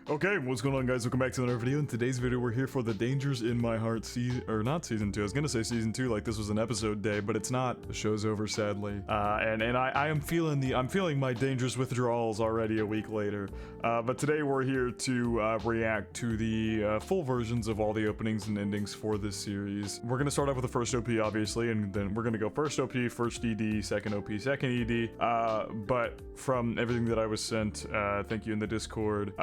Okay, what's going on, guys? Welcome back to another video. In today's video, we're here for the Dangers in My Heart not season 2. I was gonna say season 2, like this was an episode day, but it's not. The show's over, sadly. And I am feeling my dangerous withdrawals already a week later. But today we're here to react to the full versions of all the openings and endings for this series. We're gonna start off with the first OP, obviously, and then we're gonna go first OP, first ED, second OP, second ED. But from everything that I was sent, thank you in the Discord,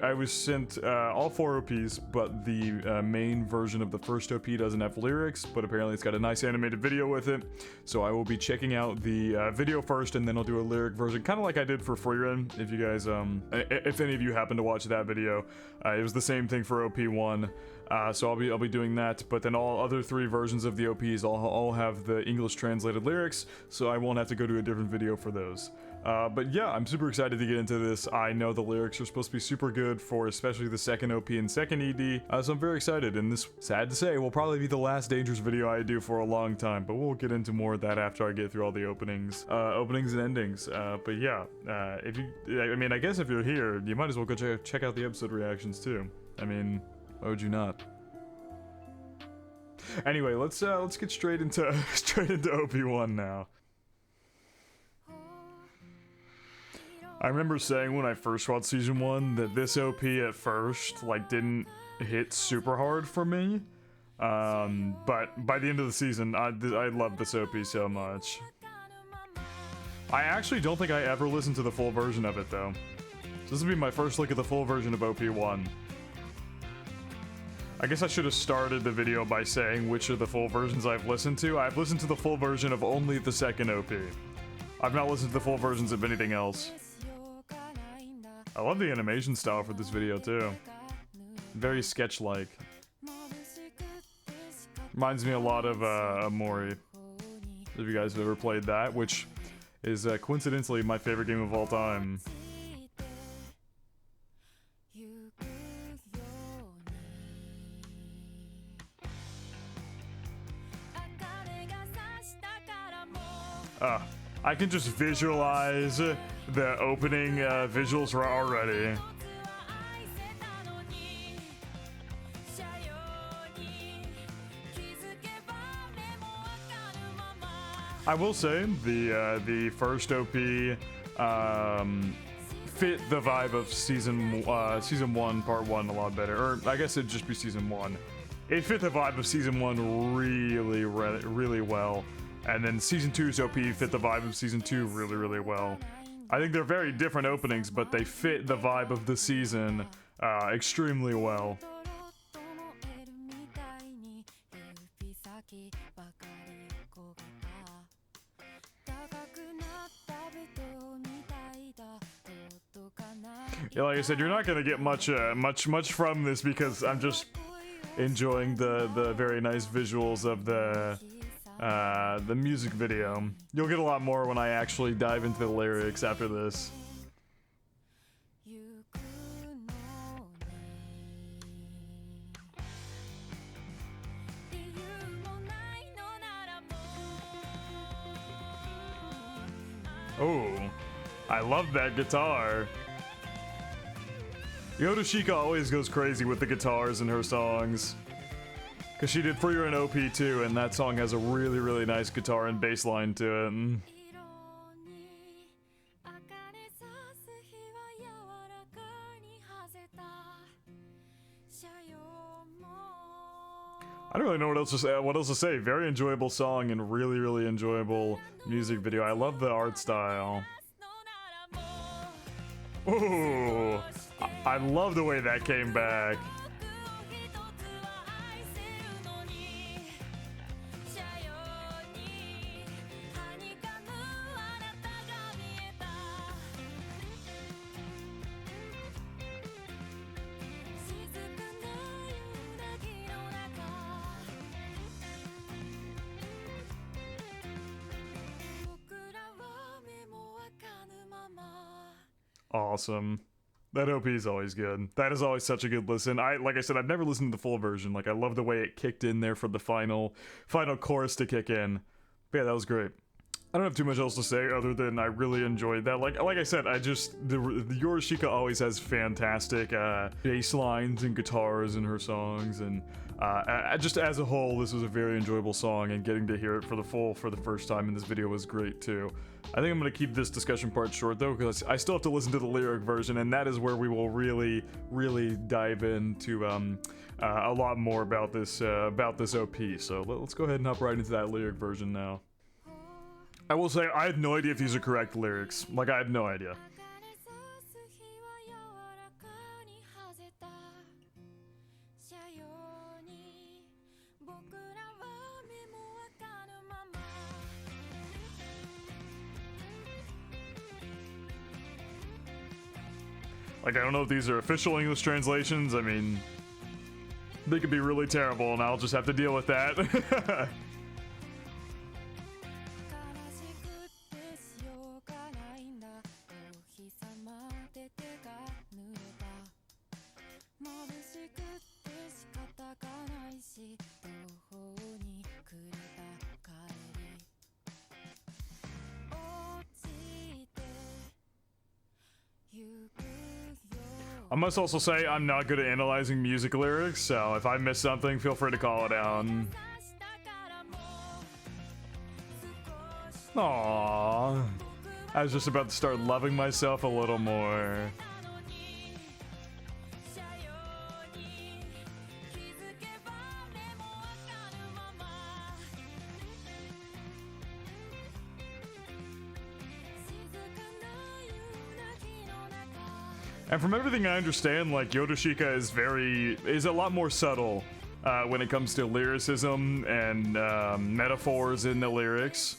I was sent all 4 OPs, but the main version of the first OP doesn't have lyrics, but apparently it's got a nice animated video with it. So I will be checking out the video first, and then I'll do a lyric version, kind of like I did for Freerin. If you guys, if any of you happen to watch that video, it was the same thing for OP1. So I'll be doing that, but then all other 3 versions of the OPs all have the English translated lyrics, so I won't have to go to a different video for those. But yeah, I'm super excited to get into this. I know the lyrics are supposed to be super good for especially the second OP and second ED, so I'm very excited, and this, sad to say, will probably be the last Dangerous video I do for a long time, but we'll get into more of that after I get through all the openings and endings. But yeah, I guess if you're here, you might as well go check out the episode reactions too. I mean, why would you not? Anyway, let's get straight into OP1 now. I remember saying when I first watched season 1 that this OP at first like didn't hit super hard for me, but by the end of the season, I loved this OP so much. I actually don't think I ever listened to the full version of it though. So this will be my first look at the full version of OP1. I guess I should have started the video by saying which of the full versions I've listened to. I've listened to the full version of only the second OP. I've not listened to the full versions of anything else. I love the animation style for this video too. Very sketch-like. Reminds me a lot of Mori. If you guys have ever played that, which is coincidentally my favorite game of all time. I can just visualize the opening visuals already. I will say the first OP fit the vibe of season 1 part 1 a lot better, or I guess it'd just be season 1. It fit the vibe of season 1 really well. And then season 2's OP fit the vibe of season 2 really well. I think they're very different openings, but they fit the vibe of the season extremely well. Yeah, like I said, you're not gonna get much from this because I'm just enjoying the very nice visuals of the music video. You'll get a lot more when I actually dive into the lyrics after this. Oh, I love that guitar. Yodoshika always goes crazy with the guitars in her songs. Because she did Freerin OP too, and that song has a really nice guitar and bass line to it. I don't really know what else to say. Very enjoyable song and really enjoyable music video. I love the art style. Ooh, I love the way that came back. Awesome. That OP is always good. That is always such a good listen. Like I said, I've never listened to the full version. Like, I love the way it kicked in there for the final chorus to kick in. But yeah, that was great. I don't have too much else to say other than I really enjoyed that. Like I said, the Yorishika always has fantastic bass lines and guitars in her songs, and just as a whole, this was a very enjoyable song, and getting to hear it for the first time in this video was great too. I think I'm gonna keep this discussion part short though, because I still have to listen to the lyric version, and that is where we will really dive into a lot more about this OP. So let's go ahead and hop right into that lyric version now. I will say, I had no idea if these are correct lyrics. Like, I had no idea. Like, I don't know if these are official English translations. I mean, they could be really terrible, and I'll just have to deal with that. I must also say I'm not good at analyzing music lyrics, so if I miss something, feel free to call it out. Aww. I was just about to start loving myself a little more. And from everything I understand, like, Yorushika is a lot more subtle when it comes to lyricism and metaphors in the lyrics.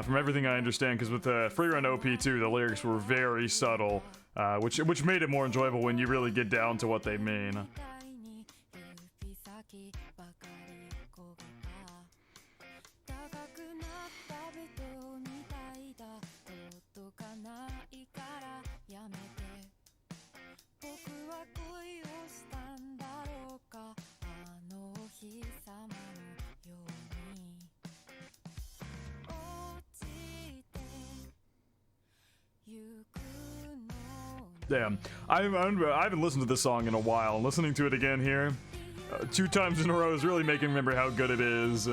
From everything I understand, because with the Free Run OP2, the lyrics were very subtle, which made it more enjoyable when you really get down to what they mean. Damn, I haven't listened to this song in a while. Listening to it again here, 2 times in a row is really making me remember how good it is.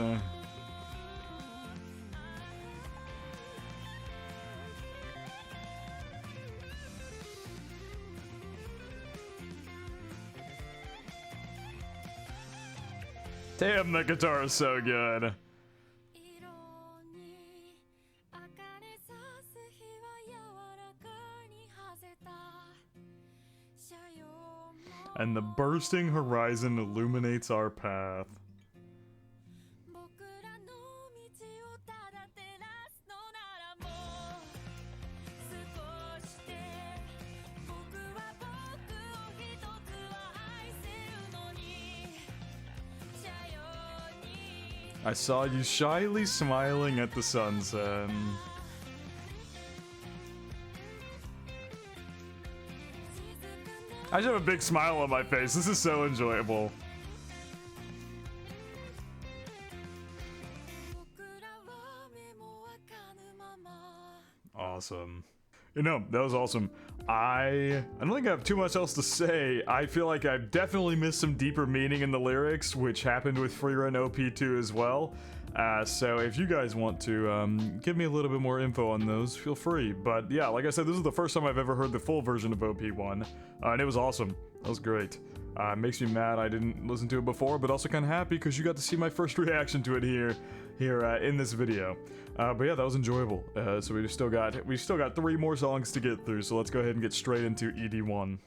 Damn, the guitar is so good. And the bursting horizon illuminates our path. I saw you shyly smiling at the sunset. I just have a big smile on my face. This is so enjoyable. Awesome. You know, that was awesome. I don't think I have too much else to say. I feel like I've definitely missed some deeper meaning in the lyrics, which happened with Free Run OP2 as well. So if you guys want to give me a little bit more info on those, feel free. But yeah, like I said, this is the first time I've ever heard the full version of OP1, and it was awesome. That was great. Makes me mad I didn't listen to it before, but also kind of happy because you got to see my first reaction to it here in this video. But yeah, that was enjoyable. So we still got 3 more songs to get through. So let's go ahead and get straight into ED1.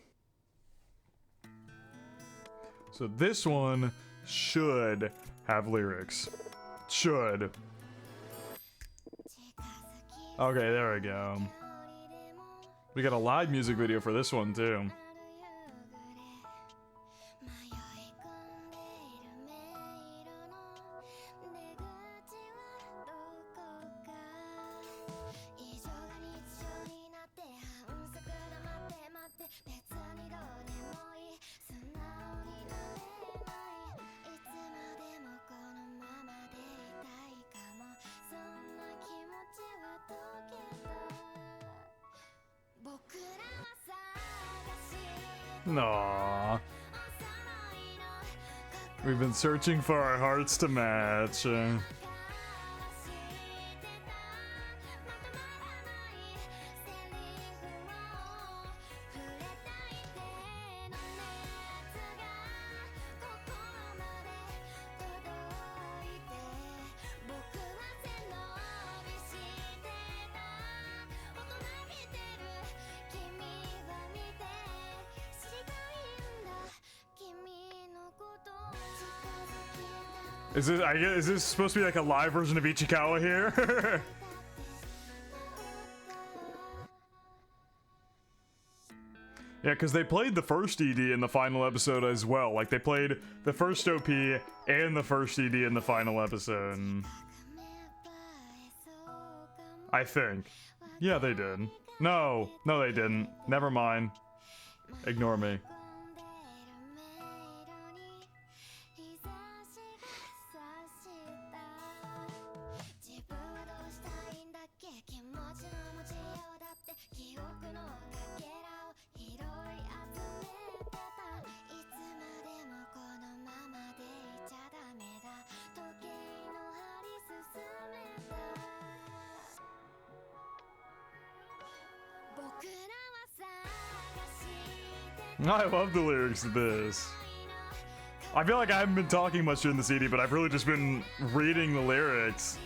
So this one should have lyrics. Should. Okay, there we go. We got a live music video for this one too. Aww. We've been searching for our hearts to match. Is this supposed to be like a live version of Ichikawa here? Yeah, because they played the first ED in the final episode as well. Like, they played the first OP and the first ED in the final episode. I think. Yeah, they did. No, they didn't. Never mind. Ignore me. I love the lyrics to this. I feel like I haven't been talking much during the CD, but I've really just been reading the lyrics.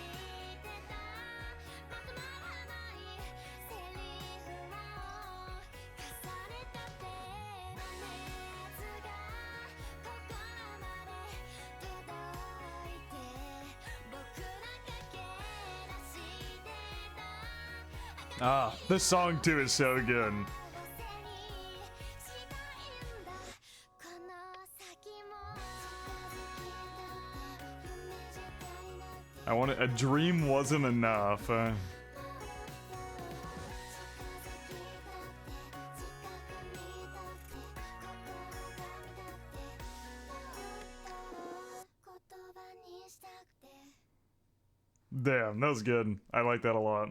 Ah, this song too is so good. I wanted a dream wasn't enough. Damn, that was good. I like that a lot.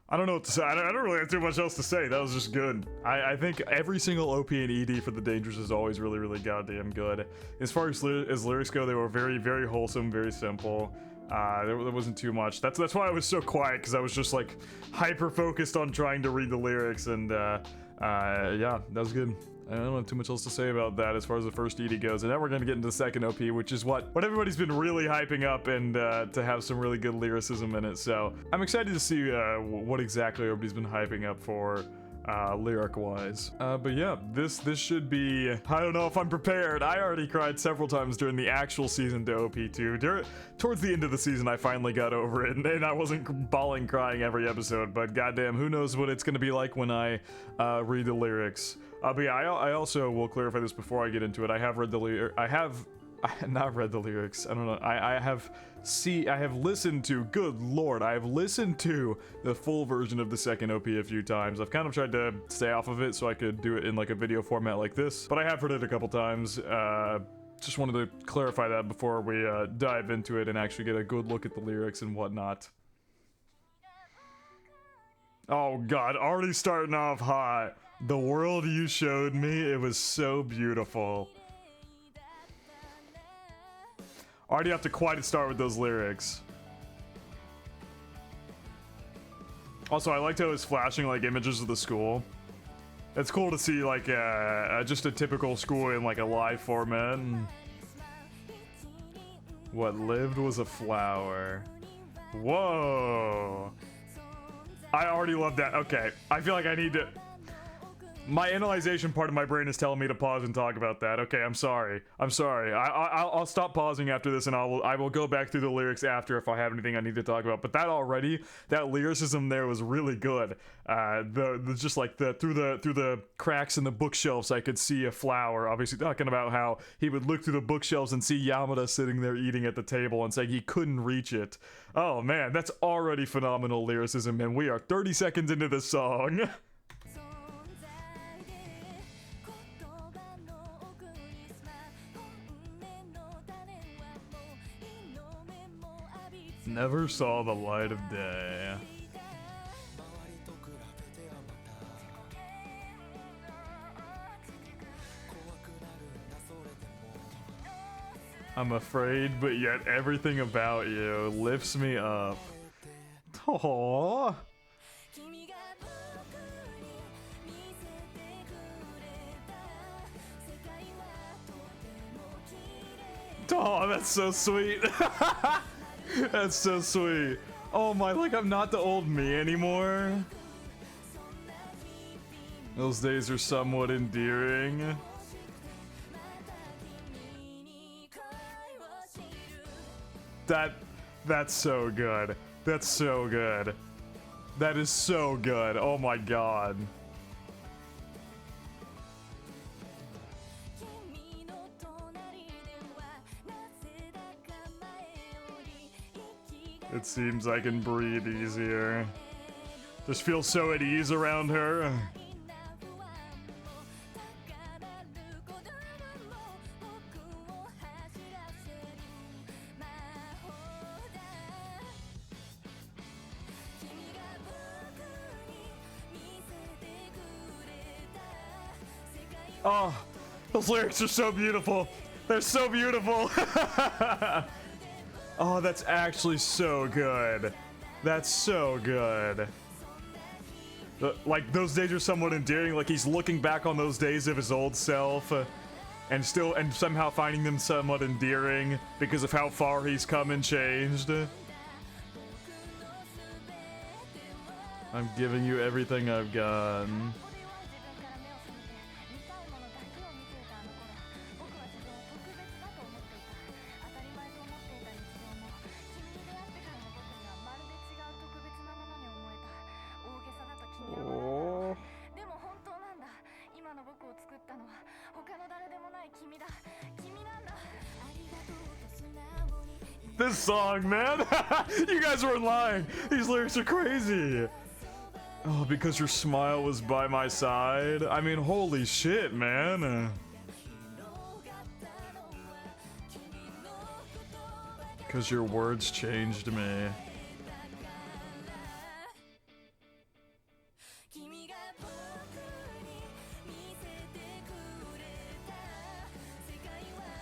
I don't know what to say. I don't really have too much else to say. That was just good. I think every single OP and ED for the Dangers is always really, really goddamn good. As far as lyrics go, they were very, very wholesome, very simple. There wasn't too much. That's why I was so quiet, because I was just like hyper focused on trying to read the lyrics, and yeah, that was good. I don't have too much else to say about that as far as the first ED goes. And now we're gonna get into the second OP, which is what everybody's been really hyping up, and to have some really good lyricism in it. So I'm excited to see what exactly everybody's been hyping up for lyric-wise. But yeah, this should be... I don't know if I'm prepared. I already cried several times during the actual season to OP2. Towards the end of the season, I finally got over it, and I wasn't bawling crying every episode, but goddamn, who knows what it's gonna be like when I read the lyrics. But yeah, I also will clarify this before I get into it. I have read the I have not read the lyrics. I don't know. I have listened to, good lord, I have listened to the full version of the second OP a few times. I've kind of tried to stay off of it so I could do it in like a video format like this, but I have heard it a couple times. Just wanted to clarify that before we dive into it and actually get a good look at the lyrics and whatnot. Oh god, already starting off hot. The world you showed me, it was so beautiful. Already have to quite start with those lyrics. Also, I liked how it was flashing like images of the school. It's cool to see like just a typical school in like a live format. What lived was a flower. Whoa. I already love that. Okay, I feel like I need to... My analyzation part of my brain is telling me to pause and talk about that. Okay, I'm sorry. I'll stop pausing after this, and I will go back through the lyrics after if I have anything I need to talk about. But that lyricism there was really good. Just like through the cracks in the bookshelves, I could see a flower. Obviously talking about how he would look through the bookshelves and see Yamada sitting there eating at the table and saying he couldn't reach it. Oh man, that's already phenomenal lyricism, and we are 30 seconds into this song. Never saw the light of day. I'm afraid, but yet everything about you lifts me up. Aww. Oh, that's so sweet. That's so sweet. Oh my, like I'm not the old me anymore. Those days are somewhat endearing. That's so good. That's so good. That is so good. Oh my god. It seems I can breathe easier. Just feel so at ease around her. Oh, those lyrics are so beautiful. They're so beautiful. Oh, that's actually so good. That's so good. Like, those days are somewhat endearing. Like, he's looking back on those days of his old self and somehow finding them somewhat endearing because of how far he's come and changed. I'm giving you everything I've got. This song, man. You guys weren't lying. These lyrics are crazy. Oh, because your smile was by my side. I mean, holy shit, man. Because your words changed me.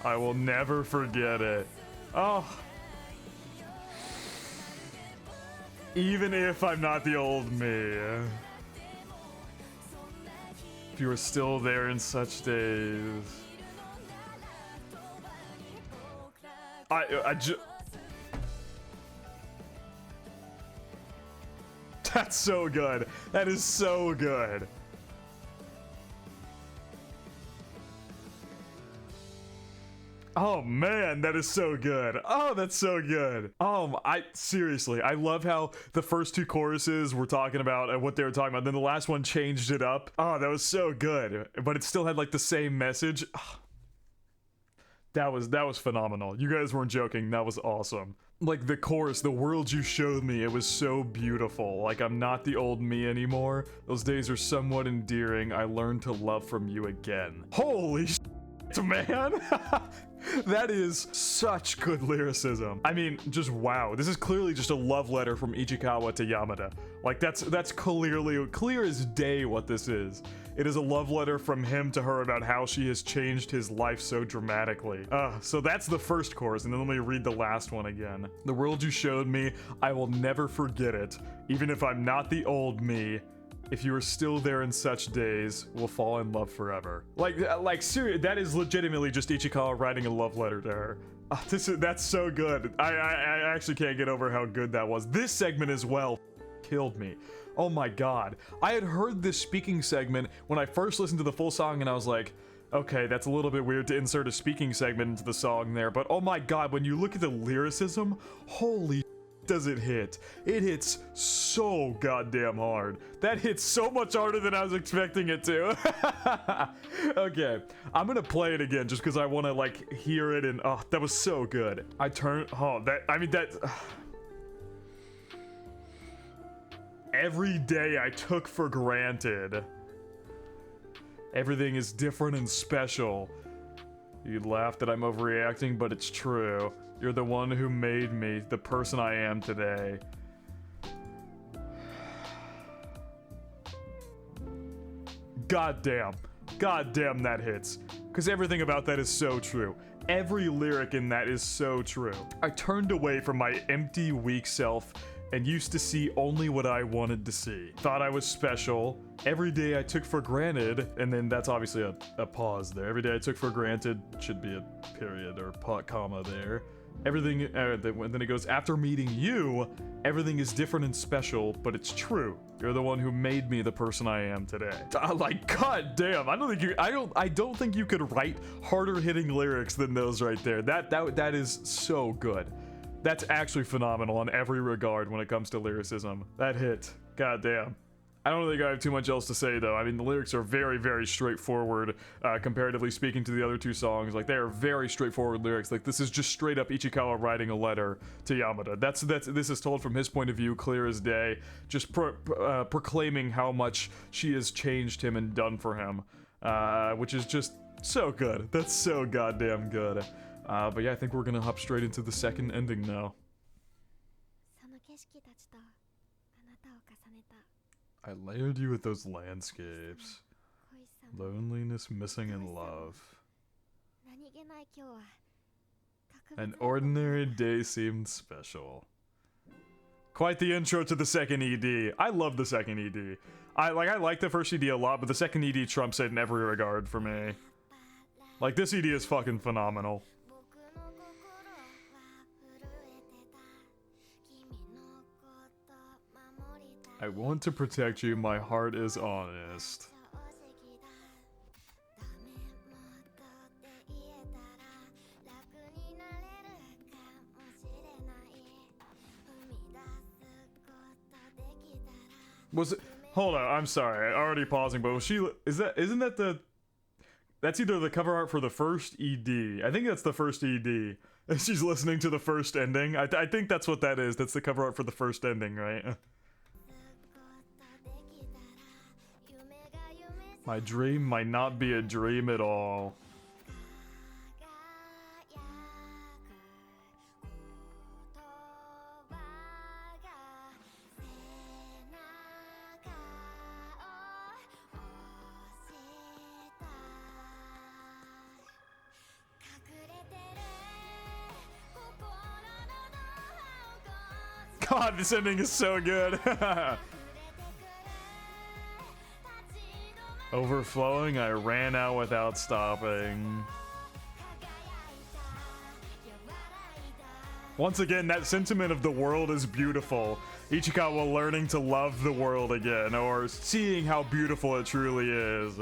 I will never forget it. Oh. Even if I'm not the old me. If you were still there in such days. That's so good. That is so good. Oh man, that is so good. Oh, that's so good. Seriously, I love how the first two choruses were talking about what they were talking about. Then the last one changed it up. Oh, that was so good. But it still had like the same message. Oh, that was phenomenal. You guys weren't joking. That was awesome. Like the chorus, the world you showed me, it was so beautiful. Like I'm not the old me anymore. Those days are somewhat endearing. I learned to love from you again. Holy shit, man. That is such good lyricism. I mean, just wow. This is clearly just a love letter from Ichikawa to Yamada. Like that's clearly clear as day what this is. It is a love letter from him to her about how she has changed his life so dramatically. So that's the first chorus, and then let me read the last one again. The world you showed me, I will never forget it. Even if I'm not the old me, if you are still there in such days, we'll fall in love forever. Like seriously, that is legitimately just Ichikawa writing a love letter to her. That's so good. I actually can't get over how good that was. This segment as well killed me. Oh my god. I had heard this speaking segment when I first listened to the full song and I was like, okay, that's a little bit weird to insert a speaking segment into the song there, but oh my god, when you look at the lyricism, holy does it hit. It hits so goddamn hard. That hits so much harder than I was expecting it to. Okay, I'm gonna play it again just because I want to like hear it, and oh, that was so good. Every day I took for granted. Everything is different and special. You'd laugh that I'm overreacting, but it's true. You're the one who made me the person I am today. God damn that hits. Because everything about that is so true. Every lyric in that is so true. I turned away from my empty, weak self and used to see only what I wanted to see. Thought I was special. Every day I took for granted, and then that's obviously a pause there. Every day I took for granted, should be a period or comma there. Everything, then it goes, after meeting you, everything is different and special, but it's true. You're the one who made me the person I am today. Like, god damn, I don't think you could write harder hitting lyrics than those right there. That is so good. That's actually phenomenal in every regard when it comes to lyricism. That hit. God damn. I don't think I have too much else to say though. I mean, the lyrics are very, very straightforward, comparatively speaking to the other two songs. Like, they are very straightforward lyrics. Like, this is just straight up Ichikawa writing a letter to Yamada. This is told from his point of view, clear as day, just proclaiming how much she has changed him and done for him, which is just so good. That's so goddamn good. But yeah, I think we're gonna hop straight into the second ending now. I layered you with those landscapes. Loneliness, missing, and love. An ordinary day seemed special. Quite the intro to the second ED. I love the second ED. I like the first ED a lot, but the second ED trumps it in every regard for me. Like, this ED is fucking phenomenal. I want to protect you, my heart is honest. Was it? Hold on, I'm sorry, already pausing, but was she, isn't that that's either the cover art for the first ED. I think that's the first ED. And she's listening to the first ending. I think that's what that is. That's the cover art for the first ending, right? My dream might not be a dream at all. God, this ending is so good. Overflowing, I ran out without stopping. Once again, that sentiment of the world is beautiful. Ichikawa learning to love the world again, or seeing how beautiful it truly is.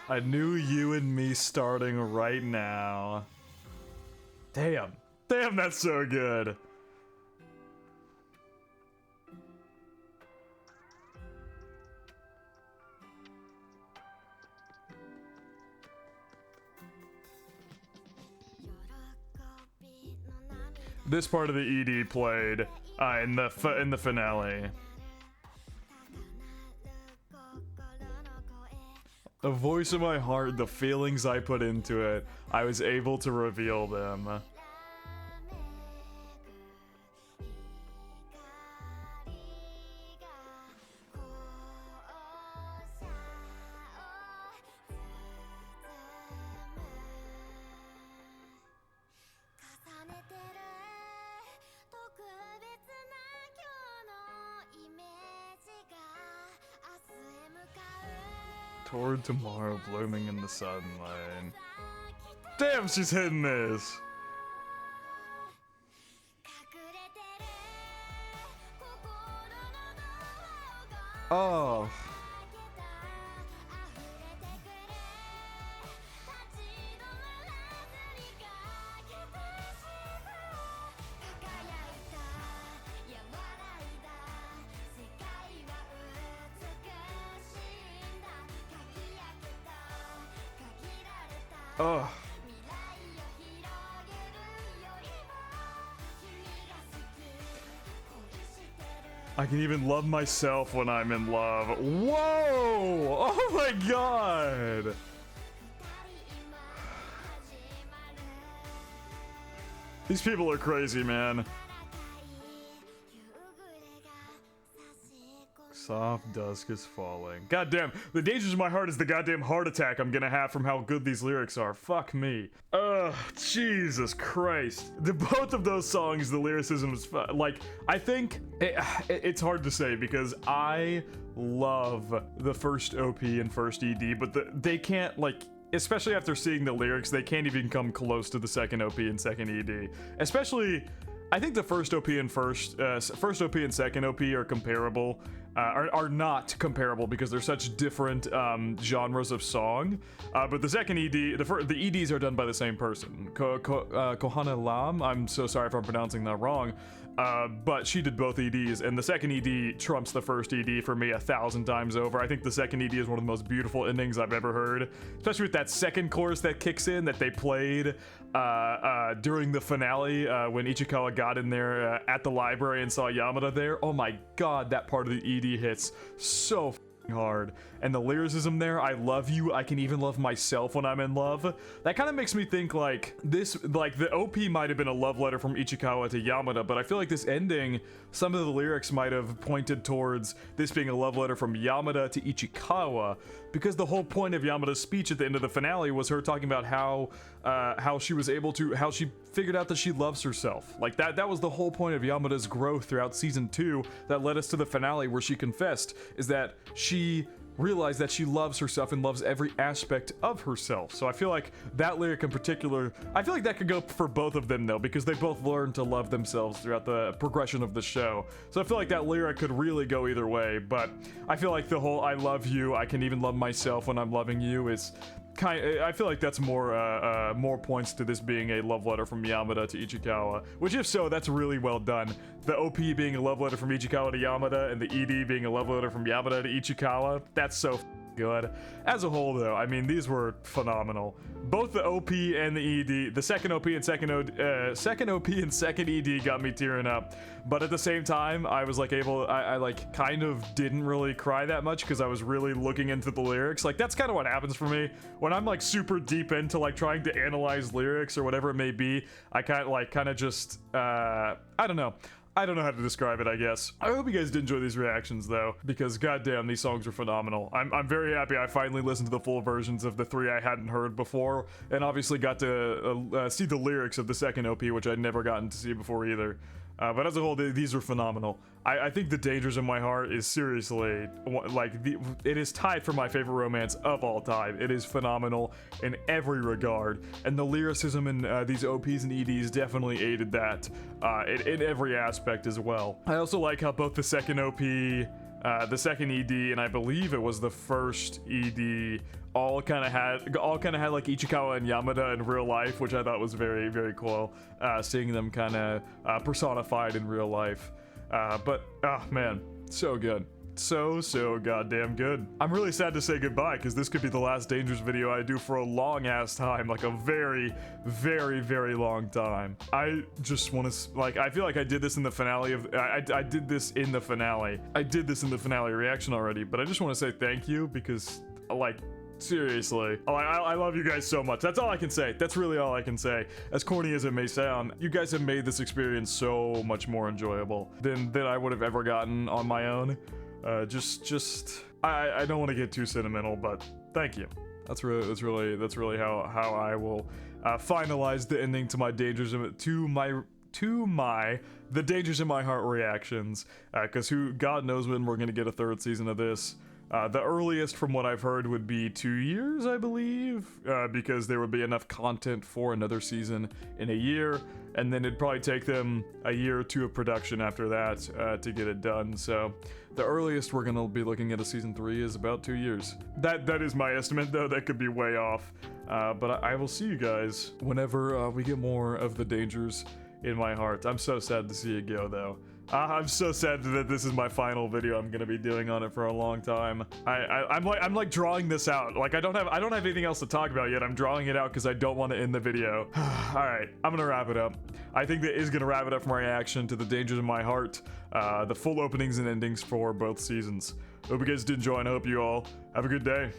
A new you and me starting right now. Damn. Damn, that's so good. This part of the ED played in the finale. The voice of my heart, the feelings I put into it, I was able to reveal them. Toward tomorrow, blooming in the sunlight. Damn, she's hitting this. Oh. Ugh. I can even love myself when I'm in love. Whoa! Oh my god! These people are crazy, man. Soft dusk is falling. Goddamn, the dangers of my heart is the goddamn heart attack I'm gonna have from how good these lyrics are. Fuck me. Ugh, Jesus Christ. Both of those songs, the lyricism is like, I think it's hard to say because I love the first OP and first ED, but they can't, like, especially after seeing the lyrics, they can't even come close to the second OP and second ED. Especially, I think the first OP and first OP and second OP are comparable, are not comparable because they're such different genres of song. But the second ED, the EDs are done by the same person, Kohana Lam. I'm so sorry if I'm pronouncing that wrong. But she did both EDs, and the second ED trumps the first ED for me 1,000 times over. I think the second ED is one of the most beautiful endings I've ever heard, especially with that second chorus that kicks in that they played during the finale when Ichikawa got in there at the library and saw Yamada there. Oh my god, that part of the ED hits so hard. And the lyricism there, I love you, I can even love myself when I'm in love. That kind of makes me think like this, like the OP might have been a love letter from Ichikawa to Yamada, but I feel like this ending, some of the lyrics might have pointed towards this being a love letter from Yamada to Ichikawa, because the whole point of Yamada's speech at the end of the finale was her talking about how she was able to, how she figured out that she loves herself. Like that was the whole point of Yamada's growth throughout season 2 that led us to the finale where she confessed, is that she realize that she loves herself and loves every aspect of herself. So I feel like that lyric in particular, I feel like that could go for both of them though, because they both learned to love themselves throughout the progression of the show. So I feel like that lyric could really go either way, but I feel like the whole I love you, I can even love myself when I'm loving you is I feel like that's more points to this being a love letter from Yamada to Ichikawa, which if so, that's really well done. The OP being a love letter from Ichikawa to Yamada, and the ED being a love letter from Yamada to Ichikawa, that's so good. As a whole though, I mean, these were phenomenal. Both the OP and the ED, the second OP and second OP and second ED got me tearing up. But at the same time, I was like I like kind of didn't really cry that much because I was really looking into the lyrics. Like that's kind of what happens for me when I'm like super deep into like trying to analyze lyrics or whatever it may be. I kind of just I don't know. I don't know how to describe it, I guess. I hope you guys did enjoy these reactions, though, because goddamn, these songs are phenomenal. I'm very happy I finally listened to the full versions of the 3 I hadn't heard before, and obviously got to see the lyrics of the second OP, which I'd never gotten to see before either. But as a whole, these are phenomenal. I think The Dangers in My Heart is seriously, like, it is tied for my favorite romance of all time. It is phenomenal in every regard, and the lyricism in these OPs and EDs definitely aided that in every aspect as well. I also like how both the second OP, the second ED, and I believe it was the first ED, all kind of had like Ichikawa and Yamada in real life, which I thought was very, very cool, seeing them kind of personified in real life. But oh man, so good. So goddamn good. I'm really sad to say goodbye because this could be the last Dangers video I do for a long ass time, like a very, very, very long time. I just want to, like, I feel like I did this in the finale of, I did this in the finale. I did this in the finale reaction already, but I just want to say thank you because, like, seriously, I love you guys so much. That's all I can say. That's really all I can say. As corny as it may sound, you guys have made this experience so much more enjoyable than I would have ever gotten on my own. I don't want to get too sentimental, but thank you. That's really how I will finalize the ending to my Dangers the Dangers in My Heart reactions, because God knows when we're gonna get a 3rd season of this. The earliest from what I've heard would be 2 years, I believe, because there would be enough content for another season in a year, and then it'd probably take them a year or 2 of production after that to get it done. So the earliest we're gonna be looking at a season 3 is about 2 years. That is my estimate, though. That could be way off. But I will see you guys whenever we get more of the Dangers in My Heart. I'm so sad to see it go, though. I'm so sad that this is my final video I'm gonna be doing on it for a long time. I'm like drawing this out. Like I don't have anything else to talk about yet. I'm drawing it out because I don't want to end the video. All right, I'm gonna wrap it up. I think that is gonna wrap it up for my reaction to The Dangers in My Heart, the full openings and endings for both seasons. Hope you guys did enjoy, and I hope you all have a good day.